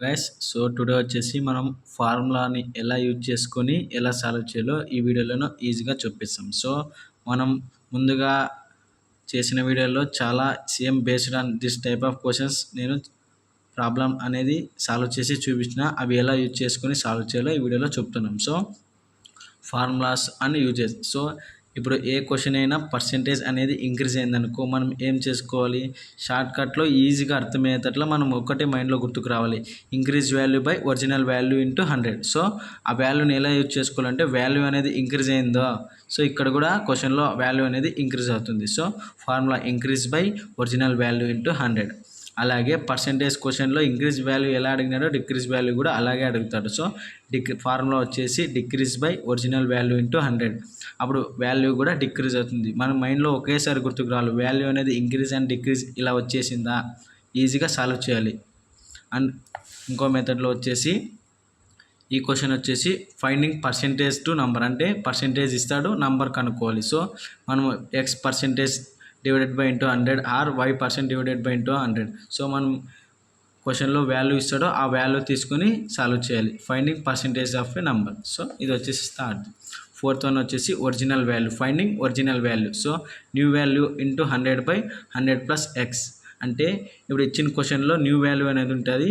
Guys so today వచ్చేసి మనం ఫార్ములాని ఎలా యూజ్ చేసుకొని ఎలా సాల్వ్ చేయాలో ఈ వీడియోలో ఈజీగా చూపిస్తాం. సో మనం ముందుగా చేసిన వీడియోలో చాలా same based on this type of questions నేను ప్రాబ్లం అనేది సాల్వ్ చేసి చూపించిన. అవి ఎలా యూజ్ చేసుకొని సాల్వ్ చేయాలో ఈ వీడియోలో చెప్తున్నాం. So formulas and uses. So ఇప్పుడు ఏ క్వశ్చన్ అయినా పర్సెంటేజ్ అనేది ఇంక్రీజ్ అయిందనుకో మనం ఏం చేసుకోవాలి, షార్ట్కట్లో ఈజీగా అర్థమయ్యేటట్లు మనం ఒక్కటే మైండ్లో గుర్తుకు రావాలి, increase value by original value into 100. So ఆ వాల్యూని ఎలా యూజ్ చేసుకోవాలంటే వాల్యూ అనేది ఇంక్రీజ్ అయిందో సో ఇక్కడ కూడా క్వశ్చన్లో వాల్యూ అనేది ఇంక్రీజ్ అవుతుంది. So formula increase by original value into 100. అలాగే పర్సెంటేజ్ క్వశ్చన్లో ఇంక్రీజ్ వాల్యూ ఎలా అడిగినాడో డిక్రీజ్ వాల్యూ కూడా అలాగే అడుగుతాడు. సో ఫార్ములా వచ్చేసి decrease by original value into 100. అప్పుడు వాల్యూ కూడా డిక్రీజ్ అవుతుంది. మన మైండ్లో ఒకేసారి గుర్తుకు రావాలి, వాల్యూ అనేది ఇంక్రీజ్ అండ్ డిక్రీజ్ ఇలా వచ్చేసిందా, ఈజీగా సాల్వ్ చేయాలి. అండ్ ఇంకో మెథడ్లో వచ్చేసి ఈ క్వశ్చన్ వచ్చేసి ఫైండింగ్ పర్సెంటేజ్ టు నంబర్, అంటే పర్సెంటేజ్ ఇస్తాడు, నంబర్ కనుక్కోవాలి. సో మనము x percentage divided by into 100 or y% divided by into 100. So మనం క్వశ్చన్లో వాల్యూ ఇస్తాడో ఆ వాల్యూ తీసుకొని సాల్వ్ చేయాలి, finding percentage of a number. So ఇది వచ్చేసి థర్డ్. ఫోర్త్ వన్ వచ్చేసి original value, finding original value. So new value into 100 by 100 plus x. అంటే ఇప్పుడు ఇచ్చిన క్వశ్చన్లో న్యూ వాల్యూ అనేది ఉంటుంది,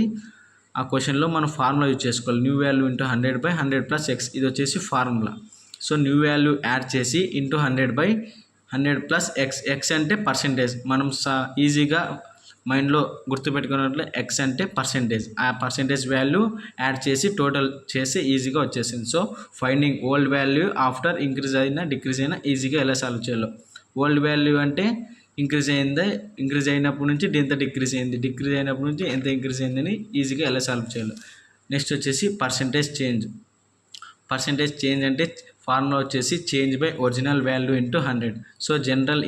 ఆ క్వశ్చన్లో మనం ఫార్ములా యూజ్ చేసుకోవాలి, new value into 100 by 100 plus x. ఇది వచ్చేసి formula. So new value add చేసి into 100 by 100 plus x. X అంటే పర్సెంటేజ్, మనం ఈజీగా మైండ్లో గుర్తుపెట్టుకున్నట్లు ఎక్స్ అంటే పర్సెంటేజ్, ఆ పర్సెంటేజ్ వాల్యూ యాడ్ చేసి టోటల్ చేసి ఈజీగా వచ్చేసింది. So finding old value after increase అయినా డిక్రీజ్ అయినా ఈజీగా ఎలా సాల్వ్ చేయాలో. ఓల్డ్ వాల్యూ అంటే ఇంక్రీజ్ అయిందే, ఇంక్రీజ్ అయినప్పటి నుంచి ఎంత డిక్రీజ్ అయింది, డిక్రీజ్ అయినప్పటి నుంచి ఎంత ఇంక్రీజ్ అయిందని ఈజీగా ఎలా సాల్వ్ చేయాలో. నెక్స్ట్ వచ్చేసి పర్సెంటేజ్ చేంజ్. పర్సెంటేజ్ చేంజ్ అంటే ఫార్ములా వచ్చేసి change by original value into 100. So general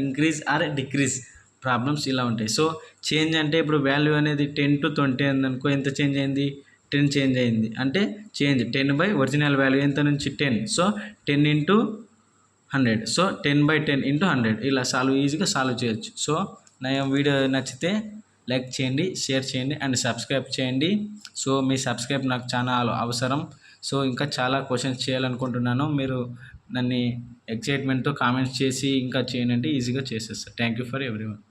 increase or decrease problems ఇలా ఉంటాయి. సో చేంజ్ అంటే ఇప్పుడు వాల్యూ అనేది 10 to 20 ఉందనుకో, ఎంత చేంజ్ అయింది, 10 చేంజ్ అయింది. అంటే చేంజ్ 10 బై ఒరిజినల్ వాల్యూ ఎంత నుంచి 10. So 10 into 100. So 10 by 10 into 100 ఇలా ఈజీగా సాల్వ్ చేయొచ్చు. సో నా వీడియో నచ్చితే లైక్ చేయండి, షేర్ చేయండి అండ్ సబ్స్క్రైబ్ చేయండి. సో మీ సబ్స్క్రైబ్ నాకు చాలా అవసరం. సో ఇంకా చాలా క్వశ్చన్స్ చేయాలనుకుంటున్నాను, మీరు నన్ను ఎక్సైట్మెంట్తో కామెంట్స్ చేసి ఇంకా చేయండి, ఈజీగా చేసేస్తారు. Thank you for everyone.